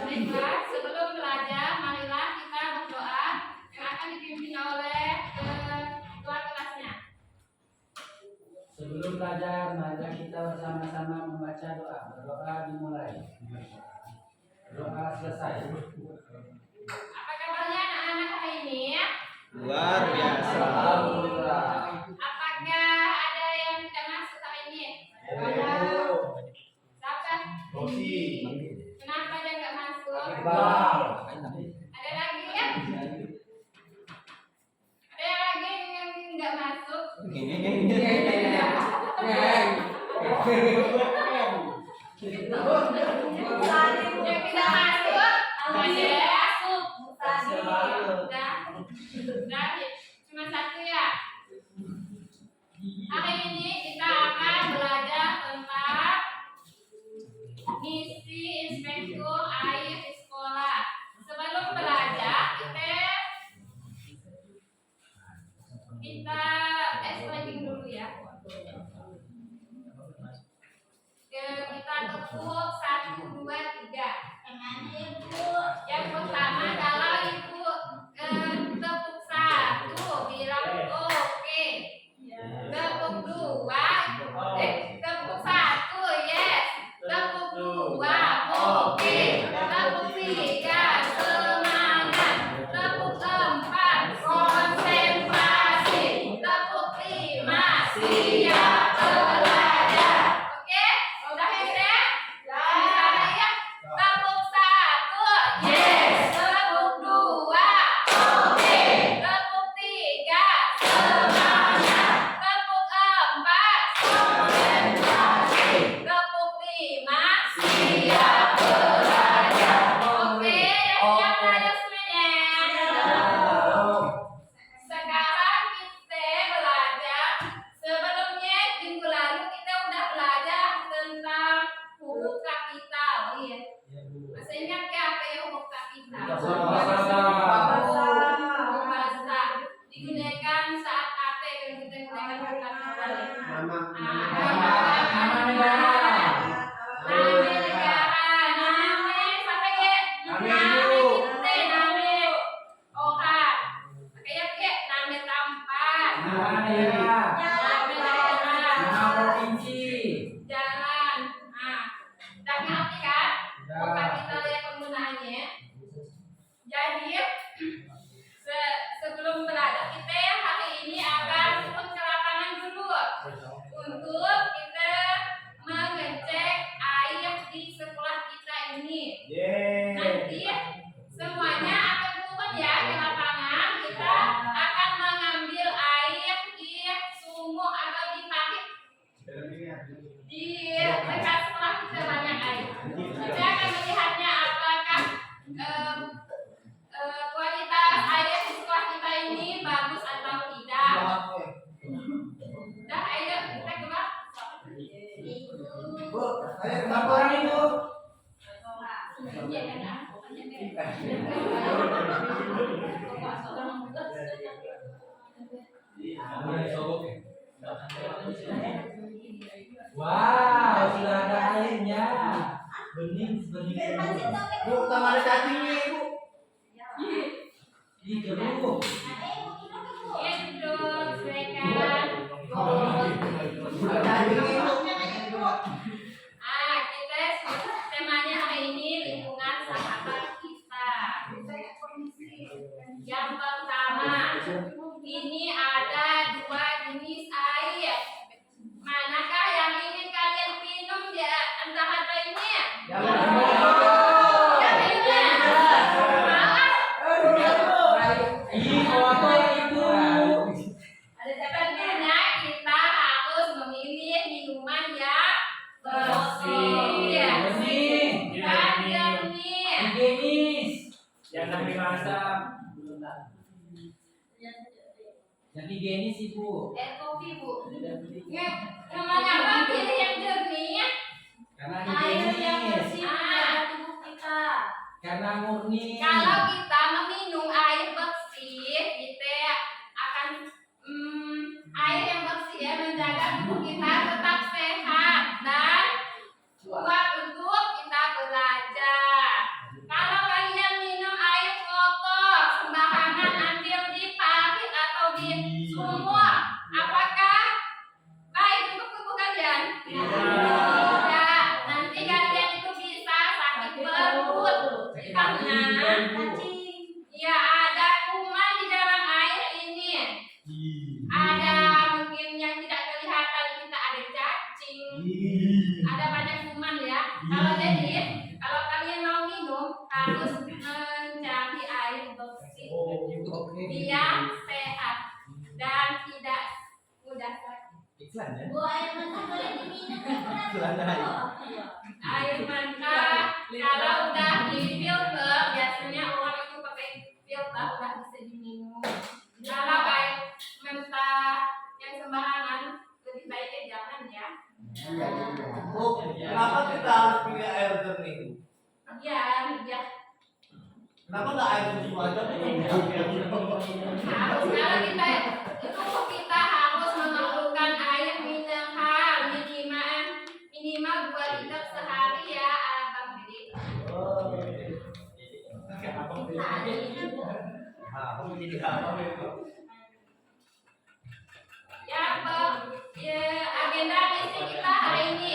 Baiklah, sebelum belajar, marilah kita berdoa yang akan dipimpin oleh ketua kelasnya. Sebelum belajar, marilah kita bersama-sama membaca doa. Berdoa dimulai. Doa selesai. Apa kabarnya anak-anak hari ini? Luar biasa. Alhamdulillah. Apakah ada yang tidak masuk hari ini? Siapa? Kenapa dia nggak masuk? Ada lagi ya? Ada yang lagi yang nggak masuk? Yang tidak masuk? Udah, cuma satu ya. Hari ini kita akan belajar tentang misi inspektur air di sekolah. Sebelum belajar, kita explaining dulu ya. Kita tepuk 1, 2, 3. Yang pertama kalau ibu tepuk 1 bilang oke. Tepuk 2, tepuk 1 yes. Tepuk 2 oke. Tepuk 3 semangat. Tepuk 4 konsentrasi. Tepuk 5 siap belajar. Oke, udah ya? Ya. Tepuk 1 yes. Tepuk 2 oke. Tepuk 3 semangat. Tepuk 4 konsentrasi. Tepuk 5 siap belajar. Oke, siap belajar semuanya. Sekarang kita belajar. Sebelumnya minggu lalu kita udah belajar tentang huruf kapital. Iya. Masih ingat nggak apa yang huruf kapital? Huruf bahasa digunakan saat apa yang kita gunakan huruf kapital? Nama negara. Nama sampai ke nama orang. Kayak nama tempat. Nama daerah. Nama daerah. Nama provinsi. Jalan. Udah ngerti kan? Huruf kapital ya penggunaannya. Jadi sebelum belajar kita hari ini akan turun ke lapangan dulu untuk kita mengecek air di sekolah kita ini. Nanti semuanya akan turun ya ke lapangan. Kita akan mengambil air di sumur atau di parit di dekat sekolah kita banyak air. Kita akan melihatnya apakah kualitas air di sekolah kita ini bagus atau tidak. Udah, ayo kita keluar. Laporan itu. Iya kan? Wow, sudah ada airnya. Bening. Bu, tambah ada cacingnya, Bu. Di jeruk. Ya duduk, silakan. Kita temanya hari ini lingkungan sahabat kita. Yang pertama, ini ada 2 jenis air. Manakah yang ingin kalian minum di antara ini? Yang ini. Malah. Itu. Tentunya kita harus memilih minuman yang bersih. Dan jernih. Higienis. Jangan dimasak. Yang higienis Ibu. Kopi Bu. Namanya apa? Pilih yang jernih. Karena Air yang higienis. bersih pada tubuh kita. Karena murni. Kalau kita meminum air bersih, biar sehat dan tidak mudah sakit. Iklan ya. Bu, air mentah boleh diminum Iklan aja. Air mentah kalau udah di filter biasanya orang itu pakai filter udah bisa diminum. Kalau air mentah yang sembarangan lebih baiknya jangan ya. Bu, kenapa kita harus pilih air jernih? Biar Kenapa nggak air susu aja? harus kalau kita harus memerlukan air mineral minimal 2 liter sehari ya Abang Dede. Aku jadi apa? Agenda misi kita hari ini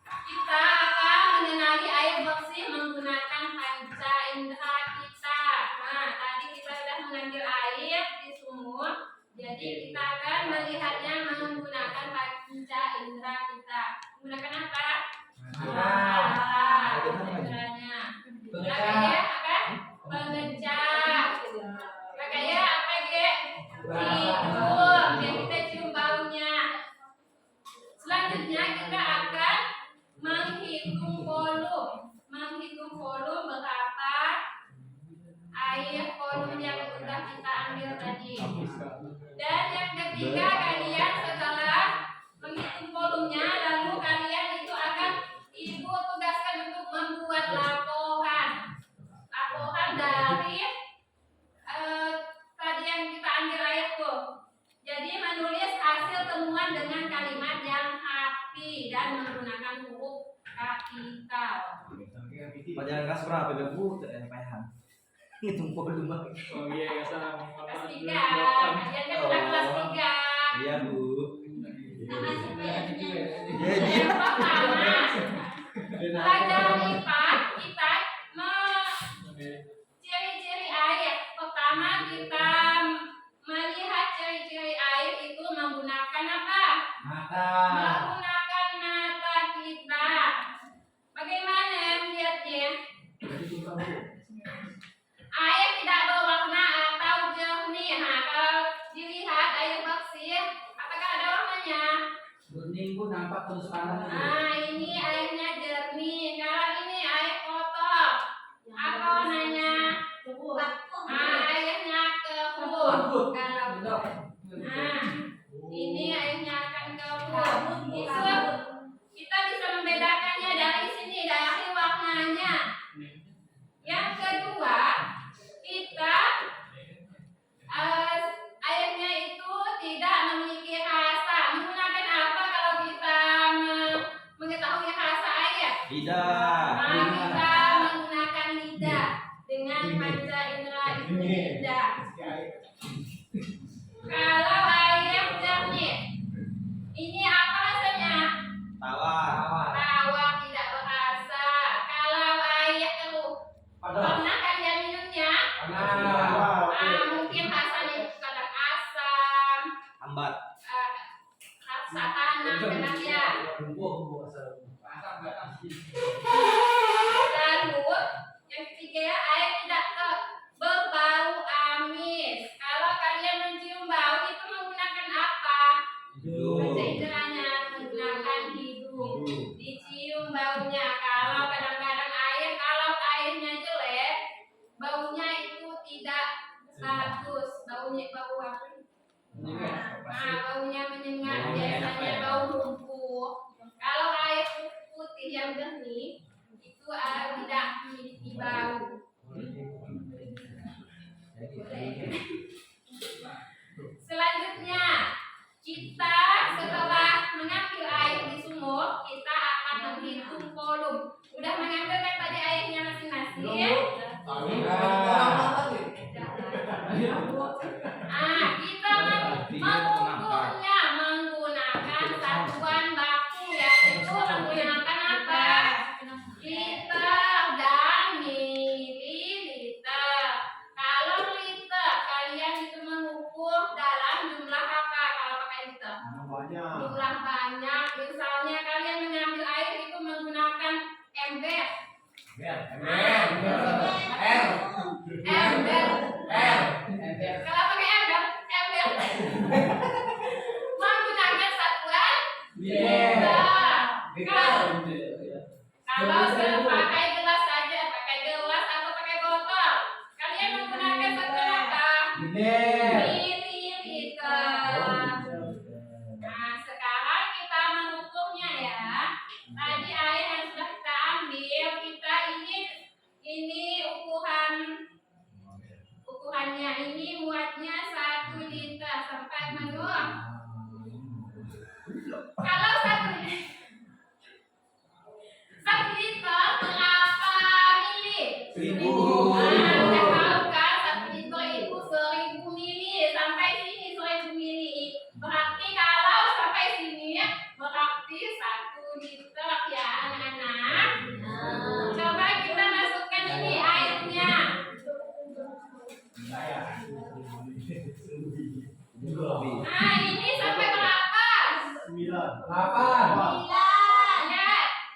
kita akan mengenali air bersih menggunakan panca indera kita. Nah, tadi kita sudah mengambil air di sumur, jadi kita akan melihatnya menggunakan panca indera kita. Menggunakan apa? Inderanya. Makanya apa? Pengecap. Makanya apa Ge? Hidung. Biar kita cium baunya. Selanjutnya kita akan menghitung volume berapa air volume yang sudah kita ambil tadi. Dan yang ketiga kalian setelah menghitung volumenya lalu kalian itu akan ibu tugaskan untuk membuat laporan dari tadi yang kita ambil air tuh. Jadi menulis hasil temuan dengan kalimat yang rapi dan menggunakan huruf kapital. Pelajaran kelas berapa ya Bu? TNPH. Hitung volume. Oh iya, salah. Kelas 3, kalian kan udah kelas 3. Iya Bu. Nama sendiri. Jadi Yang pertama, pelajaran IPA kita ciri-ciri air. Pertama kita melihat ciri-ciri air itu menggunakan apa? Mata. Menggunakan mata kita. Bagaimana melihatnya? Air tidak berwarna atau jernih. Nah, kalau dilihat air bersih, apakah ada warnanya? Kuning pun nampak transparan. Nah, ini airnya jernih. Kalau ini air kotor, apa warnanya? Nah, airnya keruh. Kalau nah, ini airnya akan keruh. Itu kita bisa membedakannya dari sini, dari warnanya. Yang kedua, kita airnya itu tidak memiliki rasa. Menggunakan apa kalau kita mengetahui rasa air? tidak. Nah, kita menggunakan lidah dengan panca indera itu lidah. Kalau air jernih, ini apa rasanya? Tawar. Tawar, tidak berasa. Kalau air keruh, pernah kalian minumnya? Mungkin rasanya itu kadang asam, Hambat. rasa tanah, kadang ya. Lalu yang ketiga ya, air tidak berbau amis. Kalau kalian mencium bau itu menggunakan apa? Panca inderanya menggunakan hidung. Dicium baunya. Kalau kadang-kadang kalau airnya jelek, baunya itu tidak bagus. Baunya bau apa? Baunya menyengat, biasanya bau lumpur. Kalau air putih yang jernih itu tidak memiliki bau. Selanjutnya, kita setelah mengambil air di sumur, kita akan menghitung volume. Udah mengambil kan tadi airnya masing-masing? Kita mengukurnya menggunakan satuan baku, yaitu menggunakan apa? Liter dan mili. mililiter. Nah, sekarang kita mengukurnya ya. Tadi air yang sudah kita ambil, kita ini ukurannya ini muatnya 1 liter sampai menurut. Kalau 1 liter berapa mili? 1000. Nah, udah tahu kan 1 liter itu 1000 mili. Sampai sini 1000 mili. Berarti kalau sampai sini berarti 1 liter ya anak-anak. Coba kita masukkan ini airnya. Nah, ini sampai berapa? 8. Ya.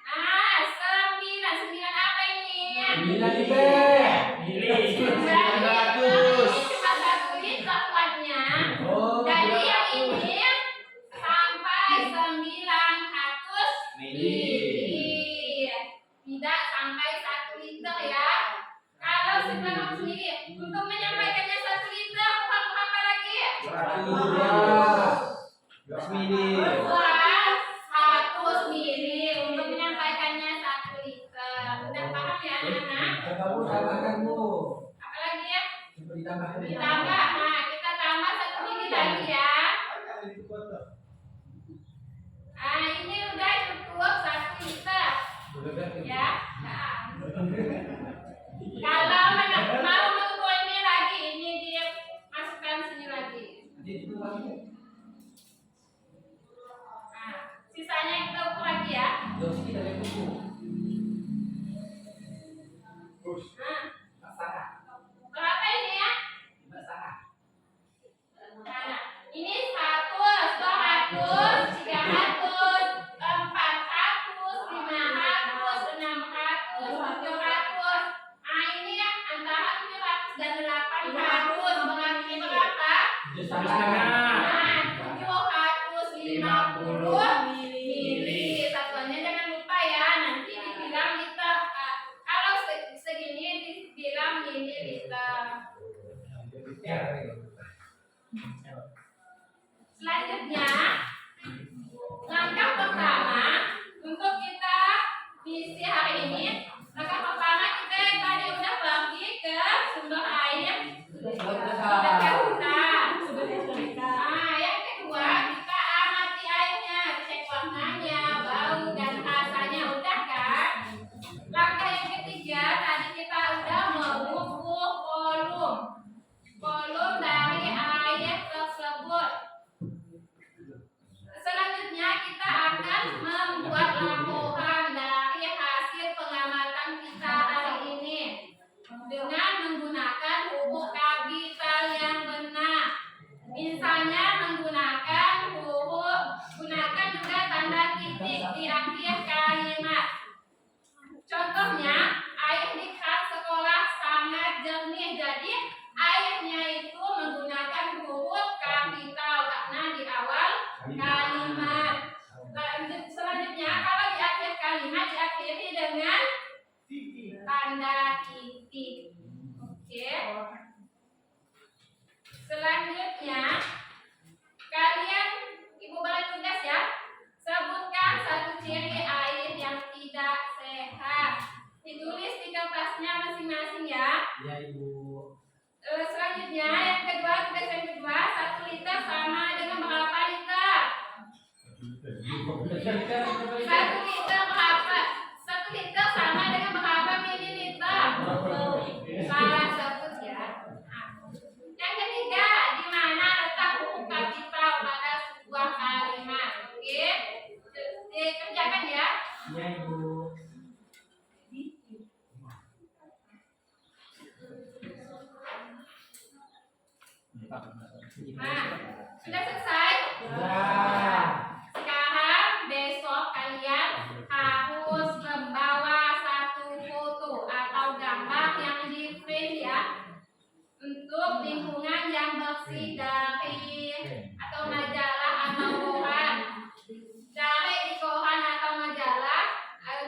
Ah, 9 apa ini? 9 liter. Cuma 1 liter kuatnya. Oh, Jadi yang ini sampai 900 mili. Tidak sampai 1 liter ya. Kalau 900 mili, untuk menyampaikannya 1 liter kurang berapa lagi? 100 mili. Kurang 100 mili untuk menyampaikannya 1 liter. Udah paham ya anak-anak? Coba Bu tambahkan Bu. Apa lagi ya? Coba ditambahkan. Ditambah. Nah, kita tambah 1 mili lagi ya. Nah, ini udah cukup 1 liter. Ya. Nah. Kalau mau mengukur ini lagi, ini dia masukkan sini lagi. Nah, sisanya kita ukur lagi ya. Nah, berapa ini ya? Nah, ini 100, 200, 300, 400, 500, 600, 700. Nah, ini ya antara 700 dan 800. Berarti berapa? Nah, 750 mili. Satuannya jangan lupa ya, nanti dibilang liter. Kalau segini dibilang mililiter. Selanjutnya, langkah pertama untuk kita misi hari ini. Langkah pertama kita tadi udah pergi ke sumber air dekat kita. Nah, yang kedua kita amati airnya, cek warnanya, bau dan rasanya, udah kan? Langkah yang ketiga tadi kita udah mengukur volume dari air tersebut. Selanjutnya kita akan membuat laporan dari hasil pengamatan kita hari ini dengan menggunakan huruf kapital yang benar. Misalnya gunakan juga tanda titik di akhir kalimat. Contohnya, air di keran sekolah sangat jernih. Jadi airnya itu menggunakan huruf kapital karena di awal kalimat. Selanjutnya, kalau di akhir kalimat diakhiri dengan tanda titik. Oke. Selanjutnya, kalian Ibu balik tugas ya. Sebutkan satu ciri air yang tidak sehat. Ditulis di kertasnya masing-masing ya. Ya Ibu. Selanjutnya yang kedua, tugas yang kedua, 1 liter sama dengan berapa liter? 1 liter berapa? 1 liter sama dengan berapa mililiter? Salah sebut ya. Yang ketiga, di mana letak huruf kapital pada sebuah kalimat? Oke, dikerjakan ya. Ya Ibu. Nah, sudah selesai? Ya. Sekarang besok kalian harus membawa satu foto atau gambar yang di print ya, untuk lingkungan yang bersih dari atau majalah atau koran. Cari di koran atau majalah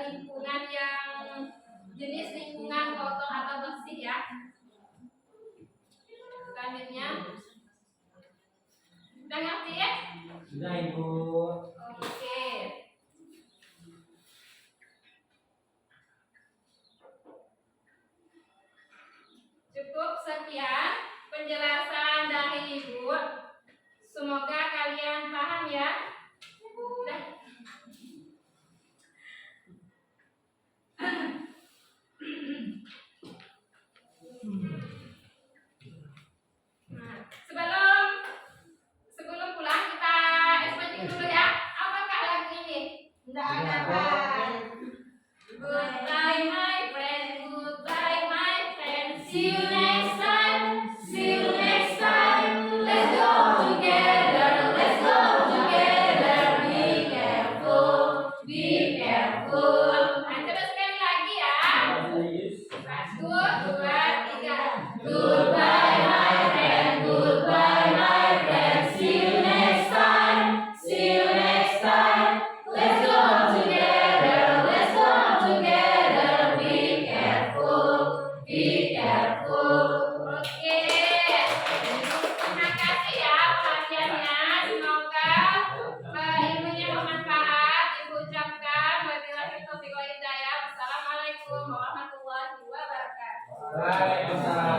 lingkungan yang jenis lingkungan kotor atau bersih ya. Selanjutnya Sudah Ibu. Oke. Cukup sekian penjelasan dari Ibu. Semoga kalian paham ya. Udah. Nah, sebelum pulang kita ekspansi dulu ya. Apakah lagu ini? Enggak ada, Pak. Goodbye my friend, goodbye my friend. See you next time, see you next time. Let's go together, let's go together. Be careful, be careful. Nah, coba sekali lagi ya. Satu, dua, tiga. Goodbye my friend, goodbye my friend. See you next time, see you next time. Let's go together, let's go together. Be careful, be careful. Oke, terima kasih ya perhatiannya. Semoga ilmunya bermanfaat. Ibu ucapkan wabillahi taufiq wal hidayah. Wassalamualaikum warahmatullahi wabarakatuh. Waalaikumsalam.